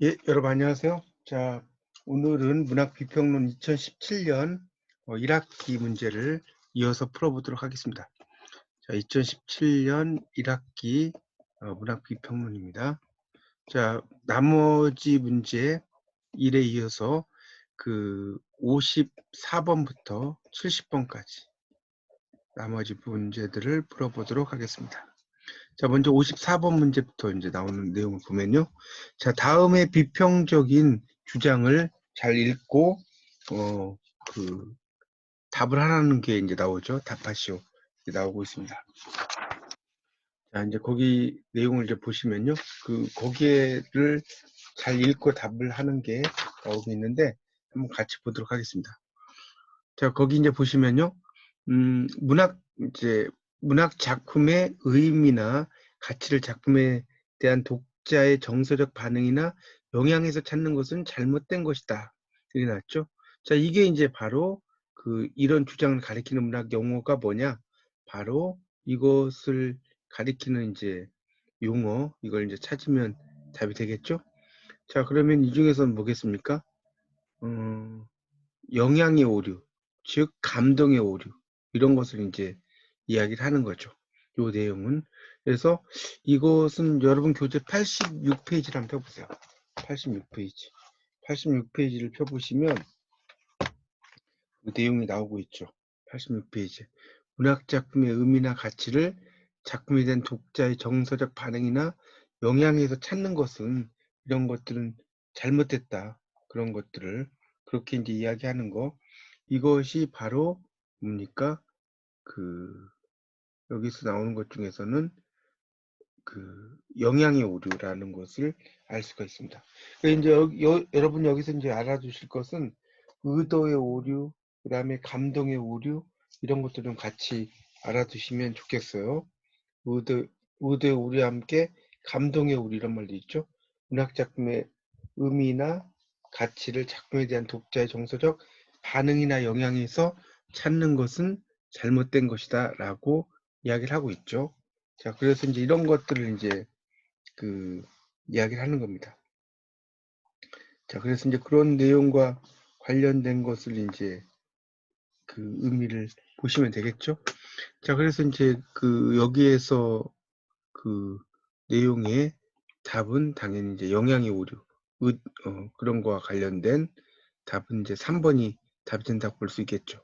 예, 여러분 안녕하세요. 자, 오늘은 문학 비평론 2017년 1학기 문제를 이어서 풀어보도록 하겠습니다. 자, 2017년 1학기 문학 비평론입니다. 자, 나머지 문제 1에 이어서 그 54번부터 70번까지 나머지 문제들을 풀어보도록 하겠습니다. 자, 먼저 54번 문제부터 이제 나오는 내용을 보면요. 자, 다음의 비평적인 주장을 잘 읽고, 답을 하라는 게 이제 나오죠. 답하시오. 나오고 있습니다. 자, 이제 거기 내용을 이제 보시면요. 거기에를 잘 읽고 답을 하는 게 나오고 있는데, 한번 같이 보도록 하겠습니다. 자, 거기 이제 보시면요. 문학 작품의 의미나 가치를 작품에 대한 독자의 정서적 반응이나 영향에서 찾는 것은 잘못된 것이다. 이게 나왔죠. 자, 이게 이제 바로 이런 주장을 가리키는 문학 용어가 뭐냐? 바로 이것을 가리키는 이제 용어, 이걸 이제 찾으면 답이 되겠죠? 자, 그러면 이 중에서는 뭐겠습니까? 영향의 오류, 즉 감동의 오류, 이런 것을 이제 이야기를 하는 거죠. 요 내용은. 그래서 이것은 여러분 교재 86페이지를 한번 펴보세요. 86페이지. 86페이지를 펴보시면 그 내용이 나오고 있죠. 86페이지. 문학 작품의 의미나 가치를 작품에 대한 독자의 정서적 반응이나 영향에서 찾는 것은 이런 것들은 잘못됐다. 그런 것들을 그렇게 이제 이야기하는 거. 이것이 바로 뭡니까? 여기서 나오는 것 중에서는 영향의 오류라는 것을 알 수가 있습니다. 그러니까 이제 여러분 여기서 이제 알아두실 것은 의도의 오류, 그 다음에 감동의 오류, 이런 것도 좀 같이 알아두시면 좋겠어요. 의도의 오류와 함께 감동의 오류, 이런 말도 있죠. 문학작품의 의미나 가치를 작품에 대한 독자의 정서적 반응이나 영향에서 찾는 것은 잘못된 것이다 라고 이야기를 하고 있죠. 자, 그래서 이제 이런 것들을 이제 이야기를 하는 겁니다. 자, 그래서 이제 그런 내용과 관련된 것을 이제 의미를 보시면 되겠죠. 자, 그래서 이제 여기에서 내용의 답은 당연히 이제 영향의 오류, 그런 거와 관련된 답은 이제 3번이 답이 된다고 볼 수 있겠죠.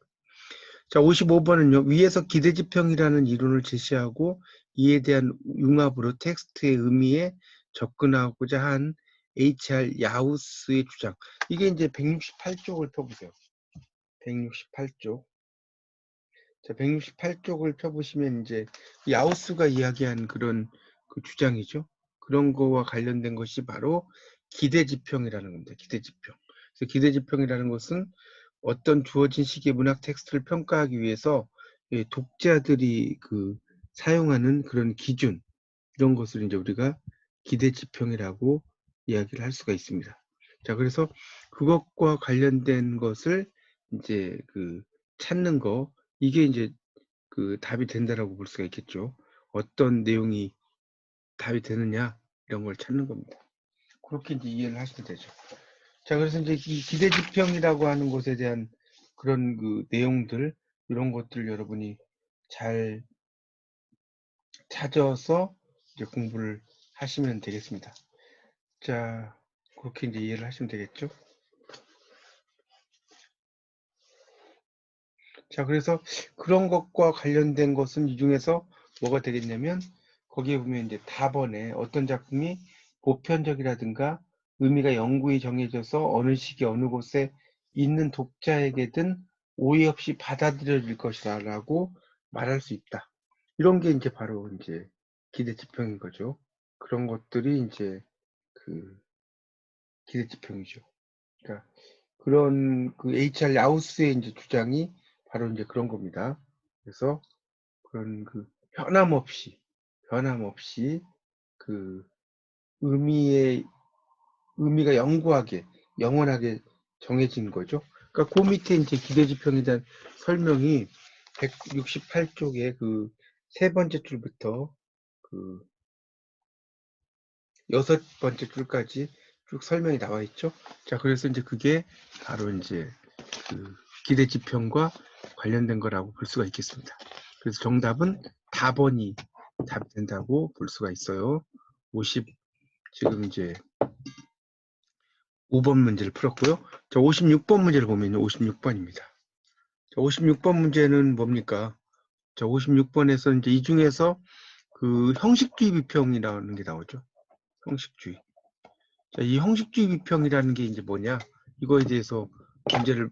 자, 55번은요. 위에서 기대지평이라는 이론을 제시하고 이에 대한 융합으로 텍스트의 의미에 접근하고자 한 H.R. 야우스의 주장. 이게 이제 168쪽을 펴보세요. 168쪽. 자, 168쪽을 펴보시면 이제 야우스가 이야기한 그런 주장이죠. 그런 거와 관련된 것이 바로 기대지평이라는 겁니다. 기대지평. 그래서 기대지평이라는 것은 어떤 주어진 시기의 문학 텍스트를 평가하기 위해서 독자들이 사용하는 그런 기준, 이런 것을 이제 우리가 기대지평이라고 이야기를 할 수가 있습니다. 자, 그래서 그것과 관련된 것을 이제 찾는 거, 이게 이제 답이 된다라고 볼 수가 있겠죠. 어떤 내용이 답이 되느냐, 이런 걸 찾는 겁니다. 그렇게 이제 이해를 하시면 되죠. 자, 그래서 이제 이 기대지평이라고 하는 것에 대한 그런 내용들, 이런 것들 여러분이 잘 찾아서 이제 공부를 하시면 되겠습니다. 자, 그렇게 이제 이해를 하시면 되겠죠. 자, 그래서 그런 것과 관련된 것은 이 중에서 뭐가 되겠냐면, 거기에 보면 이제 답번에 어떤 작품이 보편적이라든가 의미가 영구히 정해져서 어느 시기 어느 곳에 있는 독자에게든 오해 없이 받아들여질 것이다 라고 말할 수 있다. 이런 게 이제 바로 이제 기대지평인 거죠. 그런 것들이 이제 기대지평이죠. 그러니까 그런 H.R. 야우스의 이제 주장이 바로 이제 그런 겁니다. 그래서 그런 변함없이 의미가 영원하게 정해진 거죠. 그러니까 그 밑에 이제 기대지평에 대한 설명이 168쪽에 세 번째 줄부터 여섯 번째 줄까지 쭉 설명이 나와 있죠. 자, 그래서 이제 그게 바로 이제 그 기대 지평과 관련된 거라고 볼 수가 있겠습니다. 그래서 정답은 다번이 답이 된다고 볼 수가 있어요. 50 지금 이제 5번 문제를 풀었고요. 자, 56번 문제를 보면요. 56번입니다. 자, 56번 문제는 뭡니까? 자, 56번에서 이제 이 중에서 그 형식주의 비평이라는 게 나오죠. 형식주의. 자, 이 형식주의 비평이라는 게 이제 뭐냐? 이거에 대해서 문제를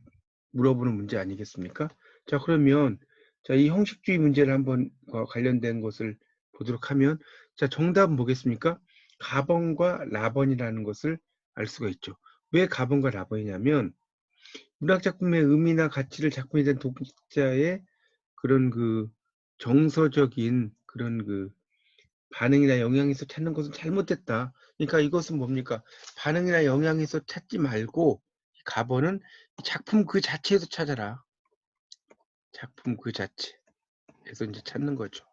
물어보는 문제 아니겠습니까? 자, 그러면 자, 이 형식주의 문제를 한번 관련된 것을 보도록 하면 자, 정답은 뭐겠습니까? 가번과 라번이라는 것을 알 수가 있죠. 왜 가번과 라번이냐면 문학작품의 의미나 가치를 작품에 대한 독자의 그런 그 정서적인 그런 그 반응이나 영향에서 찾는 것은 잘못됐다. 그러니까 이것은 뭡니까? 반응이나 영향에서 찾지 말고 가번은 작품 그 자체에서 찾아라. 작품 그 자체에서 이제 찾는 거죠.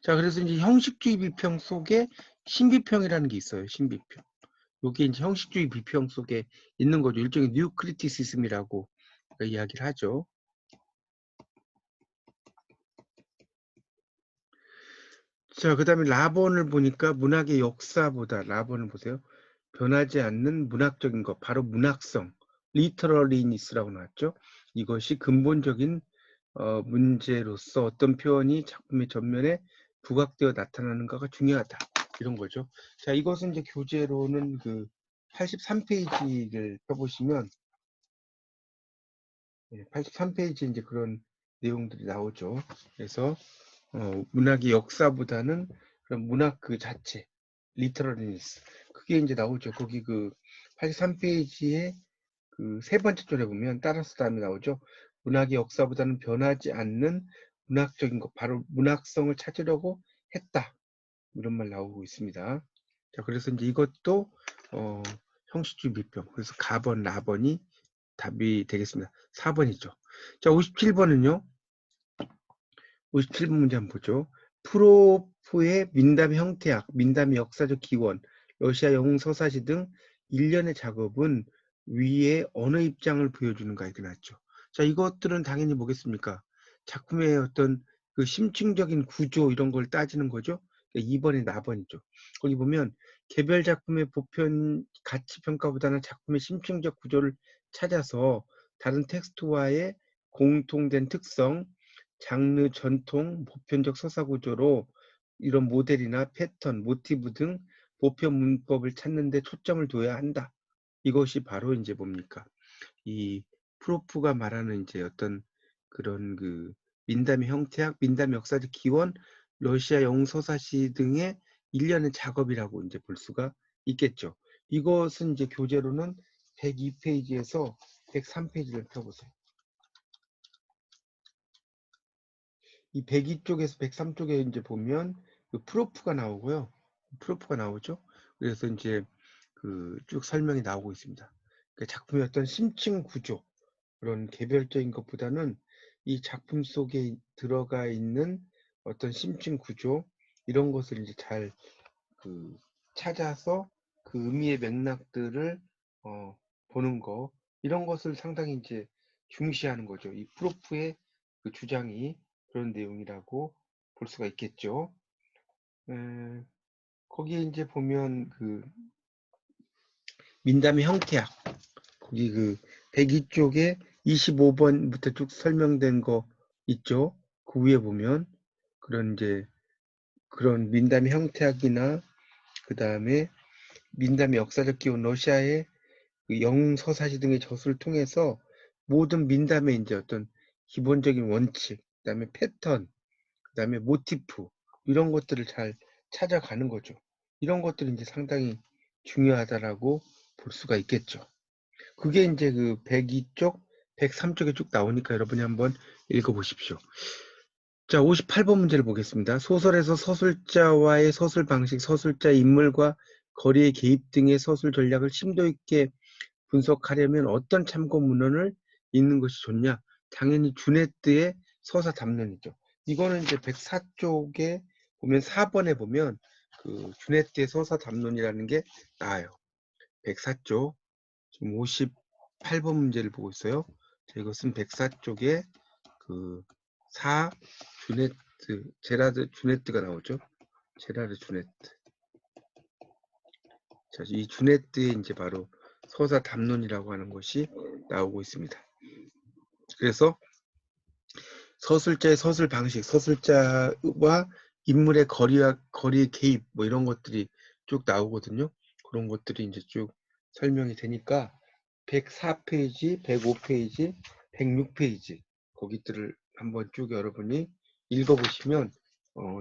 자, 그래서 이제 형식주의 비평 속에 신비평이라는 게 있어요. 신비평. 이게 이제 형식주의 비평 속에 있는 거죠. 일종의 뉴 크리티시즘이라고 이야기를 하죠. 자, 그 다음에 라본을 보니까 문학의 역사보다 라본을 보세요. 변하지 않는 문학적인 것, 바로 문학성, 리터러리니스라고 나왔죠. 이것이 근본적인 문제로서 어떤 표현이 작품의 전면에 부각되어 나타나는가가 중요하다. 이런 거죠. 자, 이것은 이제 교재로는 그 83페이지를 펴보시면 83페이지 이제 그런 내용들이 나오죠. 그래서 문학의 역사보다는 그런 문학 그 자체, 리터러리니스 그게 이제 나오죠. 거기 그 83페이지에 그 세 번째 줄에 보면 따라서 다음에 나오죠. 문학의 역사보다는 변하지 않는 문학적인 것, 바로 문학성을 찾으려고 했다. 이런 말 나오고 있습니다. 자, 그래서 이제 이것도 형식주의 비평. 그래서 가번, 라번이 답이 되겠습니다. 4번이죠. 자, 57번은요. 57번 문제 한번 보죠. 프로프의 민담 형태학, 민담의 역사적 기원, 러시아 영웅 서사시 등 일련의 작업은 위에 어느 입장을 보여주는가 이게 나왔죠. 자, 이것들은 당연히 뭐겠습니까? 작품의 어떤 그 심층적인 구조 이런 걸 따지는 거죠. 2번이 나번이죠. 거기 보면 개별 작품의 보편 가치 평가보다는 작품의 심층적 구조를 찾아서 다른 텍스트와의 공통된 특성, 장르, 전통, 보편적 서사 구조로 이런 모델이나 패턴, 모티브 등 보편 문법을 찾는 데 초점을 둬야 한다. 이것이 바로 이제 뭡니까? 이 프로프가 말하는 이제 어떤 그런 그 민담의 형태학, 민담의 역사적 기원, 러시아 영웅 서사시 등의 일련의 작업이라고 이제 볼 수가 있겠죠. 이것은 이제 교재로는 102페이지에서 103페이지를 펴보세요. 이 102쪽에서 103쪽에 이제 보면 그 프로프가 나오고요. 프로프가 나오죠. 그래서 이제 그 쭉 설명이 나오고 있습니다. 그 작품의 어떤 심층 구조, 그런 개별적인 것보다는 이 작품 속에 들어가 있는 어떤 심층 구조, 이런 것을 이제 잘 그 찾아서 그 의미의 맥락들을 보는 거, 이런 것을 상당히 이제 중시하는 거죠. 이 프로프의 그 주장이 그런 내용이라고 볼 수가 있겠죠. 거기에 이제 보면 그 민담의 형태학, 거기 그 102쪽에 25번부터 쭉 설명된 거 있죠. 그 위에 보면 그런 이제 그런 민담의 형태학이나 그 다음에 민담의 역사적 기원, 러시아의 그 영웅 서사시 등의 저술을 통해서 모든 민담의 이제 어떤 기본적인 원칙, 그다음에 패턴, 그다음에 모티프 이런 것들을 잘 찾아가는 거죠. 이런 것들이 이제 상당히 중요하다라고 볼 수가 있겠죠. 그게 이제 그 102쪽, 103쪽에 쭉 나오니까 여러분이 한번 읽어보십시오. 자, 58번 문제를 보겠습니다. 소설에서 서술자와의 서술 방식, 서술자 인물과 거리의 개입 등의 서술 전략을 심도 있게 분석하려면 어떤 참고 문헌을 읽는 것이 좋냐? 당연히 주네트의 서사 담론이죠. 이거는 이제 104쪽에 보면 4번에 보면 그 주네트의 서사 담론이라는 게 나와요. 104쪽 지금 58번 문제를 보고 있어요. 자, 이것은 104쪽에 그 4 주네트 제라드 주네트가 나오죠. 제라드 주네트. 자, 이 주네트의 이제 바로 서사 담론이라고 하는 것이 나오고 있습니다. 그래서 서술자의 서술 방식, 서술자와 인물의 거리 개입 뭐 이런 것들이 쭉 나오거든요. 그런 것들이 이제 쭉 설명이 되니까 104페이지, 105페이지, 106페이지 거기들을 한번 쭉 여러분이 읽어보시면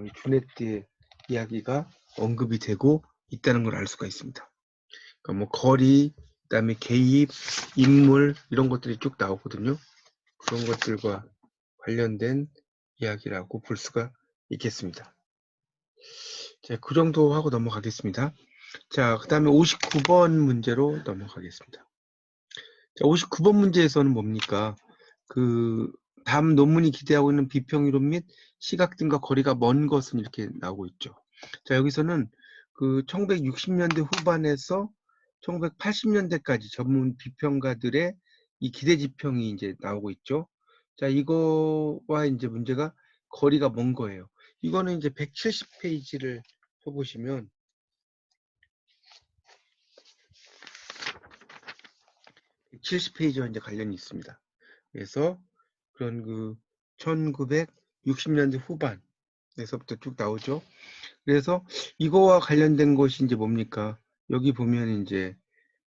이 주네트의 이야기가 언급이 되고 있다는 걸 알 수가 있습니다. 그러니까 뭐 거리, 그다음에 개입, 인물 이런 것들이 쭉 나오거든요. 그런 것들과 관련된 이야기라고 볼 수가 있겠습니다. 자, 그 정도 하고 넘어가겠습니다. 자, 그 다음에 59번 문제로 넘어가겠습니다. 자, 59번 문제에서는 뭡니까? 그 다음 논문이 기대하고 있는 비평이론 및 시각 등과 거리가 먼 것은 이렇게 나오고 있죠. 자, 여기서는 그 1960년대 후반에서 1980년대까지 전문 비평가들의 이 기대 지평이 이제 나오고 있죠. 자, 이거와 이제 문제가 거리가 먼 거예요. 이거는 이제 170페이지를 펴보시면 170페이지와 이제 관련이 있습니다. 그래서 그런 그 1960년대 후반에서부터 쭉 나오죠. 그래서 이거와 관련된 것이 이제 뭡니까? 여기 보면 이제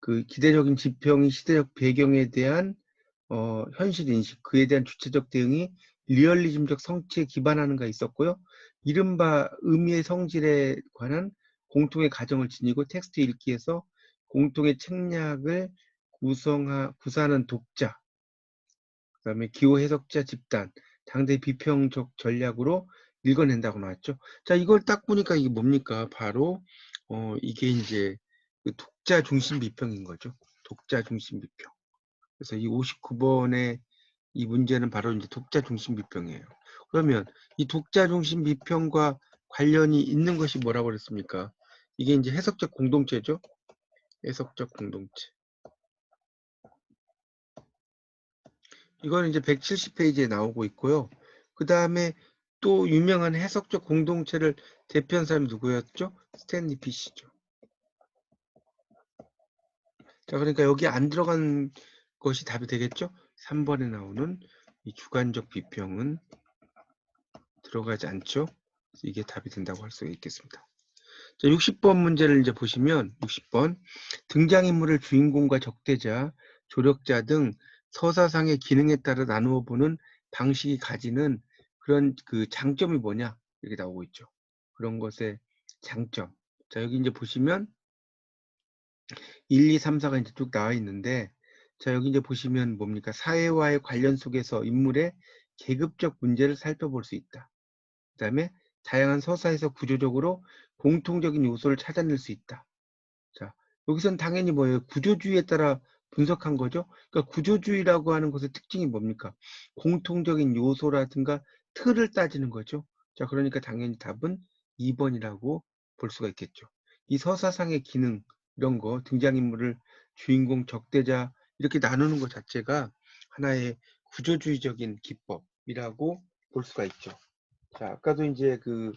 그 기대적인 지평이 시대적 배경에 대한 현실 인식, 그에 대한 주체적 대응이 리얼리즘적 성취에 기반하는가 있었고요. 이른바 의미의 성질에 관한 공통의 가정을 지니고 텍스트 읽기에서 공통의 책략을 구사하는 독자, 그 다음에 기호 해석자 집단, 당대 비평적 전략으로 읽어낸다고 나왔죠. 자, 이걸 딱 보니까 이게 뭡니까? 바로 이게 이제 그 독자 중심 비평인 거죠. 독자 중심 비평. 그래서 이 59번의 이 문제는 바로 이제 독자 중심 비평이에요. 그러면 이 독자 중심 비평과 관련이 있는 것이 뭐라고 그랬습니까? 이게 이제 해석적 공동체죠. 해석적 공동체. 이거는 이제 170페이지에 나오고 있고요. 그 다음에 또 유명한 해석적 공동체를 대표한 사람이 누구였죠? 스탠리 피시죠. 자, 그러니까 여기 안 들어간 것이 답이 되겠죠? 3번에 나오는 이 주관적 비평은 들어가지 않죠? 이게 답이 된다고 할 수 있겠습니다. 자, 60번 문제를 이제 보시면 60번 등장인물을 주인공과 적대자, 조력자 등 서사상의 기능에 따라 나누어 보는 방식이 가지는 그런 그 장점이 뭐냐 이렇게 나오고 있죠. 그런 것의 장점. 자, 여기 이제 보시면 1, 2, 3, 4가 이제 쭉 나와 있는데 자, 여기 이제 보시면 뭡니까? 사회와의 관련 속에서 인물의 계급적 문제를 살펴볼 수 있다. 그 다음에 다양한 서사에서 구조적으로 공통적인 요소를 찾아낼 수 있다. 자, 여기선 당연히 뭐예요? 구조주의에 따라 분석한 거죠. 그러니까 구조주의라고 하는 것의 특징이 뭡니까? 공통적인 요소라든가 틀을 따지는 거죠. 자, 그러니까 당연히 답은 2번이라고 볼 수가 있겠죠. 이 서사상의 기능, 이런 거, 등장인물을 주인공, 적대자 이렇게 나누는 것 자체가 하나의 구조주의적인 기법이라고 볼 수가 있죠. 자, 아까도 이제 그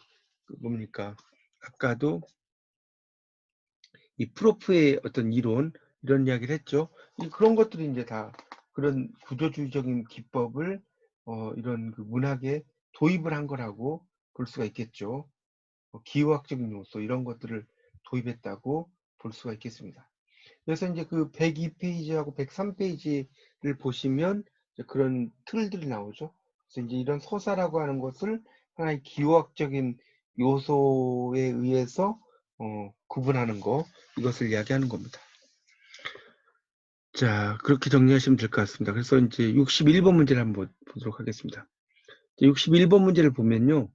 뭡니까? 아까도 이 프로프의 어떤 이론 이런 이야기를 했죠. 그런 것들이 이제 다 그런 구조주의적인 기법을 이런 그 문학에 도입을 한 거라고 볼 수가 있겠죠. 기호학적인 요소 이런 것들을 도입했다고 볼 수가 있겠습니다. 그래서 이제 그 102페이지하고 103페이지를 보시면 이제 그런 틀들이 나오죠. 그래서 이제 이런 서사라고 하는 것을 하나의 기호학적인 요소에 의해서 구분하는 거 이것을 이야기하는 겁니다. 자, 그렇게 정리하시면 될 것 같습니다. 그래서 이제 61번 문제를 한번 보도록 하겠습니다. 61번 문제를 보면요.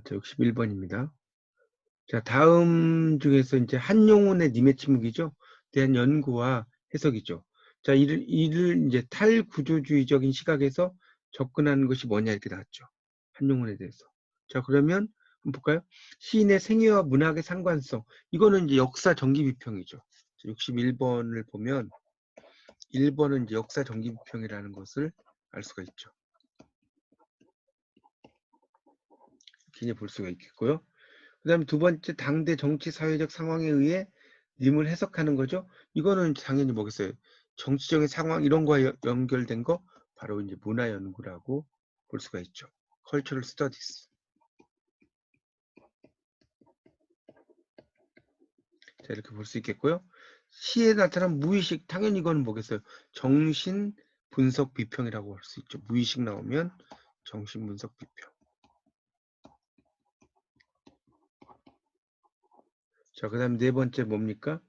자, 61번입니다. 자, 다음 중에서 이제 한용운의 님의 침묵이죠. 대한 연구와 해석이죠. 자, 이를 이제 탈구조주의적인 시각에서 접근하는 것이 뭐냐 이렇게 나왔죠. 한용운에 대해서. 자, 그러면 한번 볼까요? 시인의 생애와 문학의 상관성. 이거는 이제 역사 전기 비평이죠. 61번을 보면 1번은 이제 역사 정기 비평이라는 것을 알 수가 있죠. 이렇게 볼 수가 있겠고요. 그 다음에 두 번째, 당대 정치 사회적 상황에 의해 님을 해석하는 거죠. 이거는 당연히 뭐겠어요? 정치적인 상황 이런 거와 연결된 거 바로 이제 문화 연구라고 볼 수가 있죠. Cultural Studies. 자, 이렇게 볼 수 있겠고요. 시에 나타난 무의식, 당연히 이거는 뭐겠어요? 정신 분석 비평이라고 할 수 있죠. 무의식 나오면 정신 분석 비평. 자, 그 다음 네 번째 뭡니까?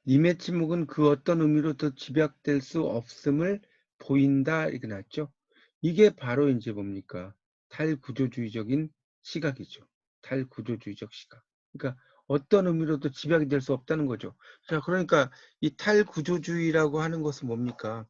님의 침묵은 그 어떤 의미로도 집약될 수 없음을 보인다. 이렇게 나왔죠. 이게 바로 이제 뭡니까? 탈구조주의적인 시각이죠. 탈구조주의적 시각. 그러니까 어떤 의미로도 집약이 될 수 없다는 거죠. 자, 그러니까 이 탈구조주의라고 하는 것은 뭡니까?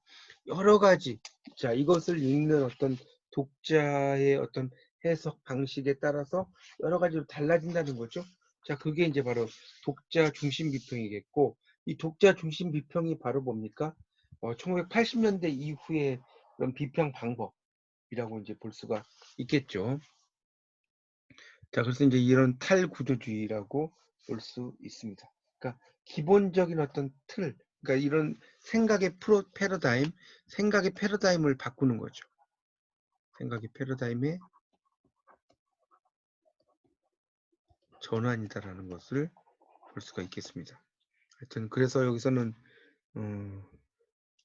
여러 가지. 자, 이것을 읽는 어떤 독자의 어떤 해석 방식에 따라서 여러 가지로 달라진다는 거죠. 자, 그게 이제 바로 독자 중심 비평이겠고, 이 독자 중심 비평이 바로 뭡니까? 1980년대 이후에 그런 비평 방법이라고 이제 볼 수가 있겠죠. 자, 그래서 이제 이런 탈구조주의라고 볼 수 있습니다. 그러니까 기본적인 어떤 틀, 그러니까 이런 생각의 생각의 패러다임을 바꾸는 거죠. 생각의 패러다임의 전환이다라는 것을 볼 수가 있겠습니다. 하여튼 그래서 여기서는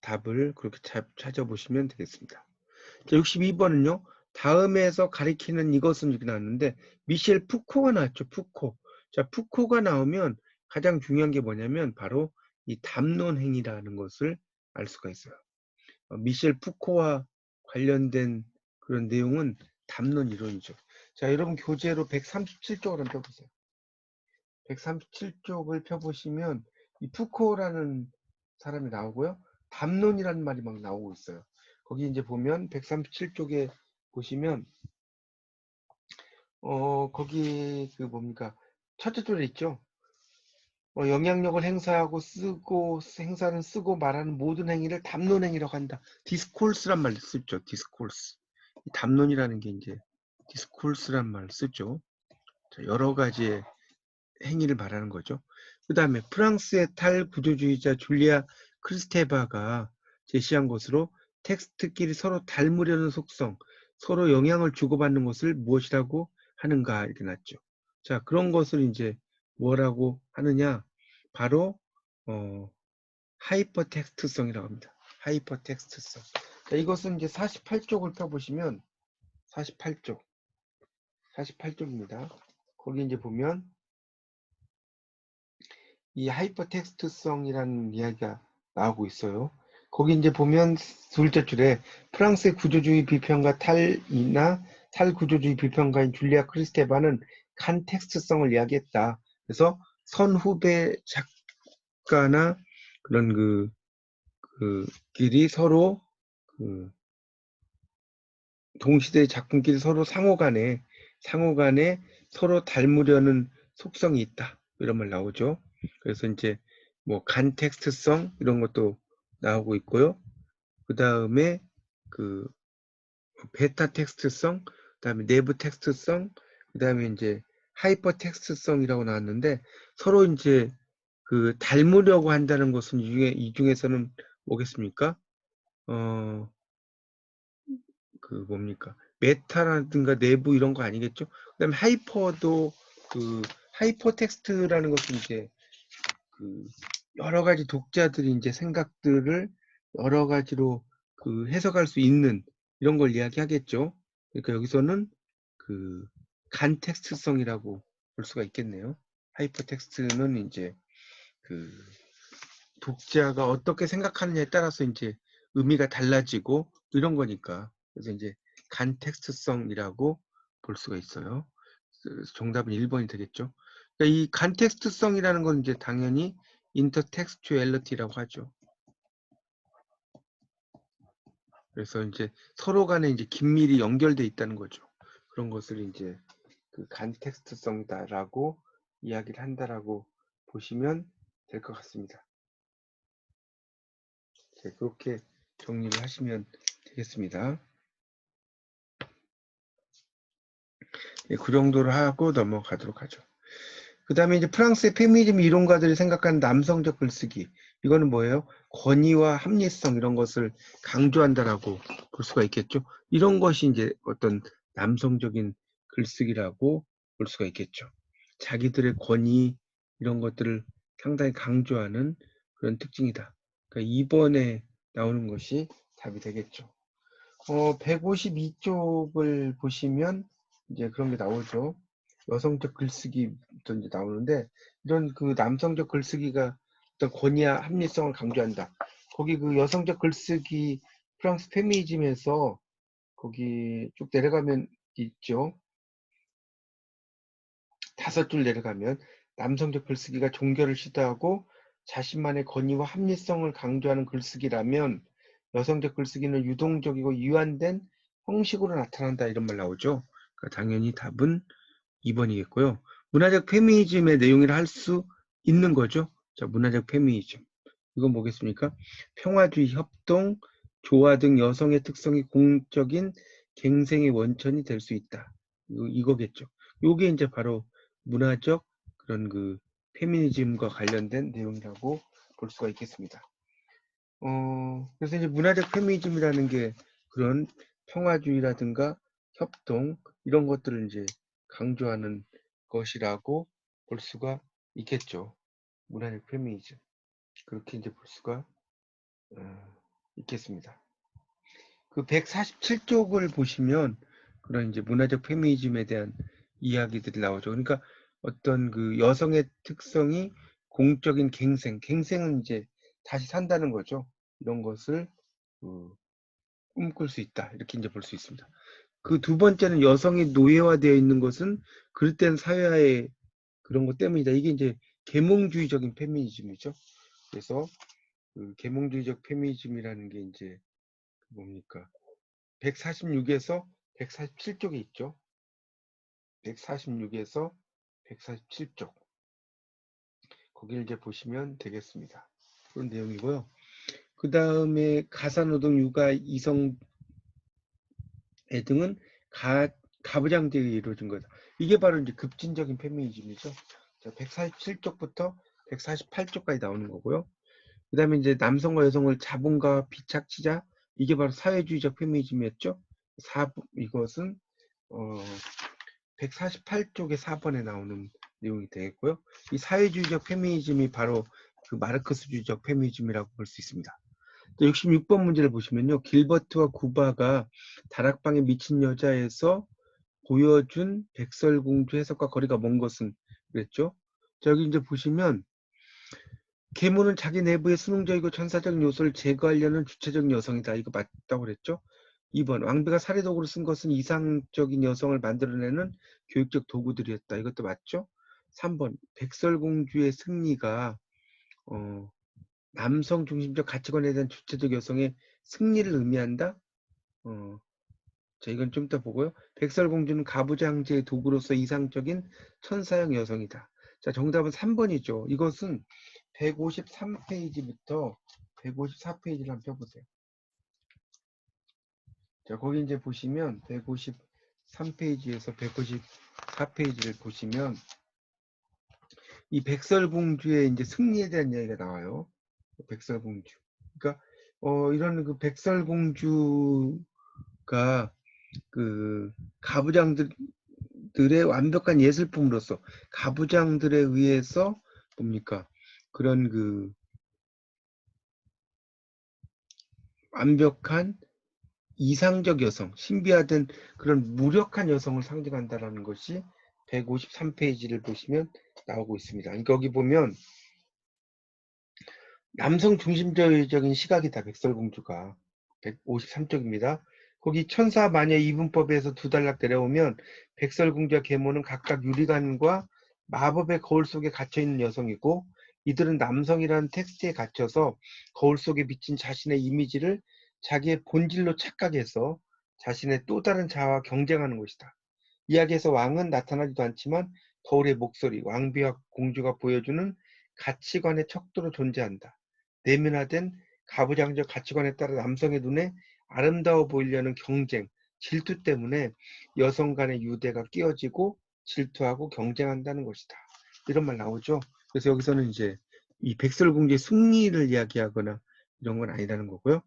답을 그렇게 찾아보시면 되겠습니다. 자, 62번은요. 다음에서 가리키는 이것은 이렇게 나왔는데 미셸 푸코가 나왔죠. 푸코. 자, 푸코가 나오면 가장 중요한 게 뭐냐면 바로 이 담론 행위라는 것을 알 수가 있어요. 미셸 푸코와 관련된 그런 내용은 담론 이론이죠. 자, 여러분 교재로 137쪽을 한번 펴보세요. 137쪽을 펴보시면 이 푸코라는 사람이 나오고요. 담론이라는 말이 막 나오고 있어요. 거기 이제 보면 137쪽에 보시면 거기 그 뭡니까? 첫째 줄에 있죠. 영향력을 행사하고 행사는 쓰고 말하는 모든 행위를 담론 행위라고 한다. 디스콜스란 말을 쓰죠. 디스콜스. 담론이라는 게 이제 디스콜스란 말을 쓰죠. 자, 여러 가지의 행위를 말하는 거죠. 그 다음에 프랑스의 탈구조주의자 줄리아 크리스테바가 제시한 것으로 텍스트끼리 서로 닮으려는 속성, 서로 영향을 주고받는 것을 무엇이라고 하는가 이렇게 났죠. 자, 그런 것을 이제 뭐라고 하느냐? 바로 하이퍼 텍스트성이라고 합니다. 하이퍼 텍스트성. 자, 이것은 이제 48쪽을 펴보시면 48쪽입니다. 거기 이제 보면 이 하이퍼텍스트성이라는 이야기가 나오고 있어요. 거기 이제 보면 둘째 줄에 프랑스의 구조주의 비평가 탈구조주의 비평가인 줄리아 크리스테바는 칸텍스트성을 이야기했다. 그래서 선후배 작가나 그런 길이 서로 동시대의 작품끼리 서로 상호간에 서로 닮으려는 속성이 있다. 이런 말 나오죠. 그래서 이제 뭐 간텍스트성 이런 것도 나오고 있고요. 그 다음에 그 베타 텍스트성, 그 다음에 내부 텍스트성, 그 다음에 이제 하이퍼 텍스트성이라고 나왔는데 서로 이제 닮으려고 한다는 것은 이 중에서는 뭐겠습니까? 뭡니까? 메타라든가 내부 이런 거 아니겠죠? 그다음에 하이퍼도 하이퍼 텍스트라는 것은 이제 여러 가지 독자들이 이제 생각들을 여러 가지로 해석할 수 있는 이런 걸 이야기하겠죠. 그러니까 여기서는 간텍스트성이라고 볼 수가 있겠네요. 하이퍼 텍스트는 이제 독자가 어떻게 생각하느냐에 따라서 이제 의미가 달라지고 이런 거니까. 그래서 이제 간텍스트성이라고 볼 수가 있어요. 정답은 1번이 되겠죠. 그러니까 이 간텍스트성이라는 건 이제 당연히 인터텍스튜얼리티라고 하죠. 그래서 이제 서로 간에 이제 긴밀히 연결돼 있다는 거죠. 그런 것을 이제 간텍스트성이다라고 이야기를 한다라고 보시면 될 것 같습니다. 그렇게 정리를 하시면 되겠습니다. 예, 그 정도로 하고 넘어가도록 하죠. 그 다음에 이제 프랑스의 페미니즘 이론가들이 생각하는 남성적 글쓰기. 이거는 뭐예요? 권위와 합리성 이런 것을 강조한다라고 볼 수가 있겠죠. 이런 것이 이제 어떤 남성적인 글쓰기라고 볼 수가 있겠죠. 자기들의 권위 이런 것들을 상당히 강조하는 그런 특징이다. 그러니까 2번에 나오는 것이 답이 되겠죠. 152쪽을 보시면 이제 그런 게 나오죠. 여성적 글쓰기부터 이제 나오는데, 이런 그 남성적 글쓰기가 어떤 권위와 합리성을 강조한다. 거기 그 여성적 글쓰기 프랑스 페미니즘에서 거기 쭉 내려가면 있죠. 5줄 내려가면 남성적 글쓰기가 종교를 시도하고 자신만의 권위와 합리성을 강조하는 글쓰기라면 여성적 글쓰기는 유동적이고 이완된 형식으로 나타난다 이런 말 나오죠. 그러니까 당연히 답은 2번이겠고요. 문화적 페미니즘의 내용이라 할 수 있는 거죠. 자, 문화적 페미니즘. 이건 뭐겠습니까? 평화주의, 협동, 조화 등 여성의 특성이 공적인 갱생의 원천이 될 수 있다. 이거겠죠. 요게 이제 바로 문화적 그런 그 페미니즘과 관련된 내용이라고 볼 수가 있겠습니다. 그래서 이제 문화적 페미니즘이라는 게 그런 평화주의라든가 협동 이런 것들을 이제 강조하는 것이라고 볼 수가 있겠죠. 문화적 페미니즘. 그렇게 이제 볼 수가 있겠습니다. 그 147쪽을 보시면 그런 이제 문화적 페미니즘에 대한 이야기들이 나오죠. 그러니까 어떤 그 여성의 특성이 공적인 갱생은 이제 다시 산다는 거죠. 이런 것을 꿈꿀 수 있다. 이렇게 이제 볼 수 있습니다. 그 두 번째는 여성이 노예화되어 있는 것은 그릇된 사회화의 그런 것 때문이다. 이게 이제 계몽주의적인 페미니즘이죠. 그래서 그 계몽주의적 페미니즘이라는 게 이제 뭡니까? 146에서 147쪽에 있죠. 146에서 147쪽. 거기를 이제 보시면 되겠습니다. 그런 내용이고요. 그 다음에 가사노동, 육아, 이성 등은 가부장제에 이루어진 거다. 이게 바로 이제 급진적인 페미니즘이죠. 147쪽부터 148쪽까지 나오는 거고요. 그 다음에 이제 남성과 여성을 자본과 비착취자, 이게 바로 사회주의적 페미니즘이었죠. 이것은 148쪽의 4번에 나오는 내용이 되겠고요. 이 사회주의적 페미니즘이 바로 그 마르크스주의적 페미니즘이라고 볼 수 있습니다. 66번 문제를 보시면요. 길버트와 구바가 다락방에 미친 여자에서 보여준 백설공주 해석과 거리가 먼 것은 그랬죠. 여기 이제 보시면 계모는 자기 내부의 수능적이고 천사적 요소를 제거하려는 주체적 여성이다. 이거 맞다고 그랬죠. 2번 왕비가 살해도구를 쓴 것은 이상적인 여성을 만들어내는 교육적 도구들이었다. 이것도 맞죠. 3번 백설공주의 승리가 남성 중심적 가치관에 대한 주체적 여성의 승리를 의미한다. 자, 이건 좀 이따 보고요. 백설공주는 가부장제의 도구로서 이상적인 천사형 여성이다. 자, 정답은 3번이죠. 이것은 153페이지부터 154페이지를 한번 펴보세요. 자, 거기 이제 보시면 153페이지에서 154페이지를 보시면 이 백설공주의 이제 승리에 대한 이야기가 나와요. 백설공주. 그러니까 이런 그 백설공주가 그 가부장들의 완벽한 예술품으로서 가부장들에 의해서 뭡니까 그런 그 완벽한 이상적 여성, 신비화된 그런 무력한 여성을 상징한다라는 것이 153페이지를 보시면 나오고 있습니다. 그러니까 여기 보면 남성 중심적인 시각이다. 백설공주가 153쪽입니다. 거기 천사 마녀 이분법에서 두 단락 내려오면 백설공주와 계모는 각각 유리관과 마법의 거울 속에 갇혀있는 여성이고 이들은 남성이라는 텍스트에 갇혀서 거울 속에 비친 자신의 이미지를 자기의 본질로 착각해서 자신의 또 다른 자아와 경쟁하는 것이다. 이야기에서 왕은 나타나지도 않지만 거울의 목소리, 왕비와 공주가 보여주는 가치관의 척도로 존재한다. 내면화된 가부장적 가치관에 따라 남성의 눈에 아름다워 보이려는 경쟁, 질투 때문에 여성 간의 유대가 끼어지고 질투하고 경쟁한다는 것이다. 이런 말 나오죠. 그래서 여기서는 이제 이 백설공주의 승리를 이야기하거나 이런 건 아니라는 거고요.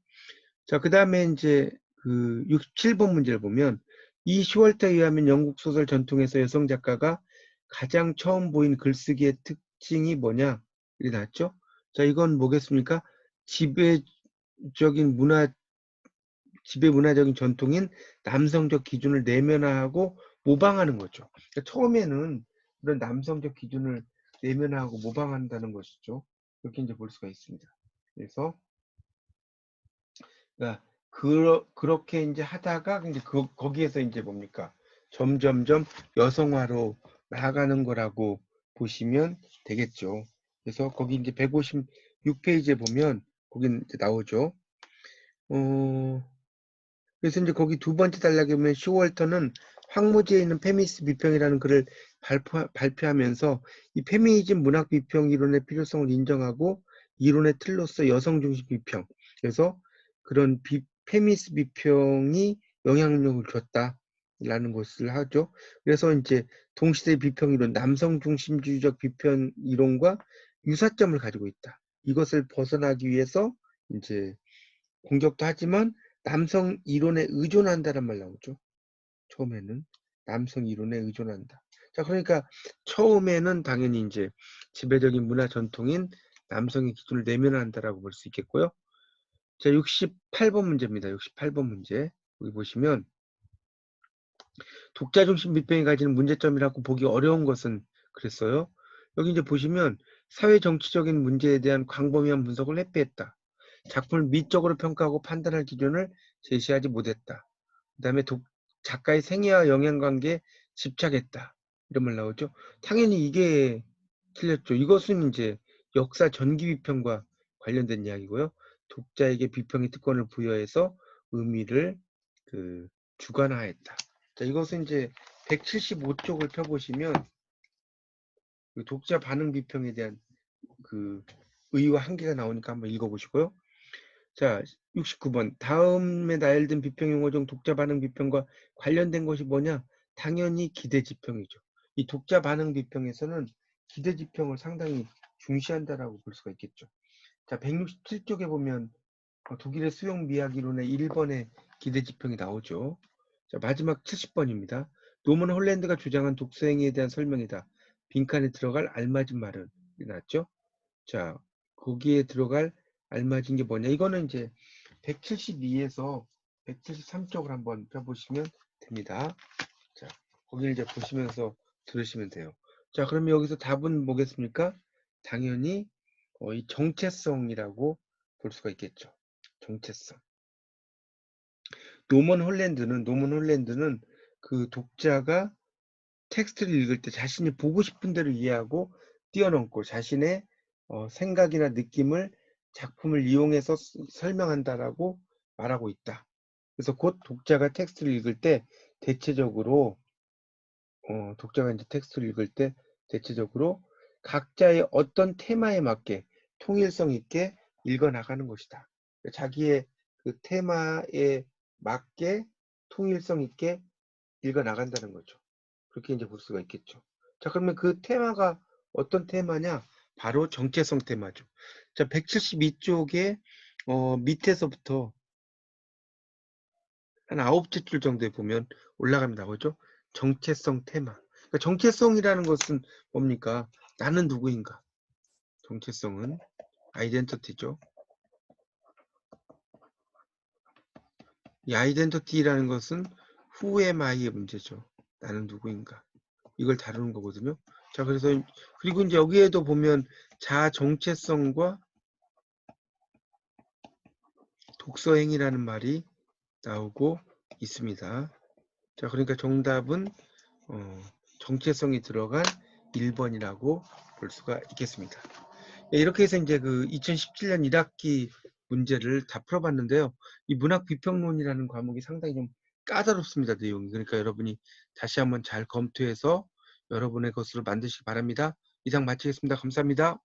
자, 그 다음에 이제 그 67번 문제를 보면 이 슈월트에 의하면 영국 소설 전통에서 여성 작가가 가장 처음 보인 글쓰기의 특징이 뭐냐? 이게 나왔죠? 자, 이건 뭐겠습니까? 지배적인 지배 문화적인 전통인 남성적 기준을 내면화하고 모방하는 거죠. 그러니까 처음에는 그런 남성적 기준을 내면화하고 모방한다는 것이죠. 이렇게 이제 볼 수가 있습니다. 그래서 그러니까 그렇게 이제 하다가 이제 거기에서 이제 뭡니까? 점점점 여성화로 나아가는 거라고 보시면 되겠죠. 그래서 거기 이제 156페이지에 보면 거기 이제 나오죠. 그래서 이제 거기 두 번째 단락에 보면 쇼월터는 황무지에 있는 페미니스트 비평이라는 글을 발표하면서 이 페미니즘 문학 비평 이론의 필요성을 인정하고 이론의 틀로서 여성 중심 비평, 그래서 그런 페미니스트 비평이 영향력을 줬다라는 것을 하죠. 그래서 이제 동시대 비평 이론, 남성 중심주의적 비평 이론과 유사점을 가지고 있다. 이것을 벗어나기 위해서 이제 공격도 하지만 남성 이론에 의존한다는 말 나오죠. 처음에는 남성 이론에 의존한다. 자, 그러니까 처음에는 당연히 이제 지배적인 문화 전통인 남성의 기준을 내면한다라고 볼 수 있겠고요. 자, 68번 문제입니다. 68번 문제. 여기 보시면 독자 중심 비평이 가지는 문제점이라고 보기 어려운 것은 그랬어요. 여기 이제 보시면 사회 정치적인 문제에 대한 광범위한 분석을 회피했다. 작품을 미적으로 평가하고 판단할 기준을 제시하지 못했다. 그 다음에 작가의 생애와 영향관계에 집착했다. 이런 말 나오죠. 당연히 이게 틀렸죠. 이것은 이제 역사 전기 비평과 관련된 이야기고요. 독자에게 비평의 특권을 부여해서 의미를 주관화했다. 자, 이것은 이제 175쪽을 펴보시면 그 독자 반응 비평에 대한 그 의의와 한계가 나오니까 한번 읽어보시고요. 자, 69번. 다음에 나열된 비평 용어 중 독자 반응 비평과 관련된 것이 뭐냐? 당연히 기대 지평이죠. 이 독자 반응 비평에서는 기대 지평을 상당히 중시한다라고 볼 수가 있겠죠. 자, 167쪽에 보면 독일의 수용 미학 이론의 1번의 기대 지평이 나오죠. 자, 마지막 70번입니다. 노먼 홀랜드가 주장한 독서 행위에 대한 설명이다. 빈칸에 들어갈 알맞은 말은 나왔죠. 자, 거기에 들어갈 알맞은 게 뭐냐? 이거는 이제 172에서 173쪽을 한번 펴보시면 됩니다. 자, 거기를 이제 보시면서 들으시면 돼요. 자, 그러면 여기서 답은 뭐겠습니까? 당연히 이 정체성이라고 볼 수가 있겠죠. 정체성. 노먼 홀랜드는 그 독자가 텍스트를 읽을 때 자신이 보고 싶은 대로 이해하고 뛰어넘고 자신의 생각이나 느낌을 작품을 이용해서 설명한다라고 말하고 있다. 그래서 곧 독자가 텍스트를 읽을 때 대체적으로 독자가 이제 텍스트를 읽을 때 대체적으로 각자의 어떤 테마에 맞게 통일성 있게 읽어 나가는 것이다. 자기의 그 테마에 맞게 통일성 있게 읽어 나간다는 거죠. 그렇게 이제 볼 수가 있겠죠. 자, 그러면 그 테마가 어떤 테마냐? 바로 정체성 테마죠. 자, 172쪽에 밑에서부터 한 9째 줄 정도에 보면 올라가면 나오죠. 정체성 테마. 그러니까 정체성이라는 것은 뭡니까? 나는 누구인가? 정체성은 아이덴티티죠. 이 아이덴티티라는 것은 who am I의 문제죠. 나는 누구인가? 이걸 다루는 거거든요. 자, 그래서 그리고 이제 여기에도 보면 자아 정체성과 독서행위라는 말이 나오고 있습니다. 자, 그러니까 정답은 정체성이 들어간 1번이라고 볼 수가 있겠습니다. 네, 이렇게 해서 이제 그 2017년 1학기 문제를 다 풀어봤는데요. 이 문학 비평론이라는 과목이 상당히 좀 까다롭습니다, 내용이. 그러니까 여러분이 다시 한번 잘 검토해서 여러분의 것으로 만드시기 바랍니다. 이상 마치겠습니다. 감사합니다.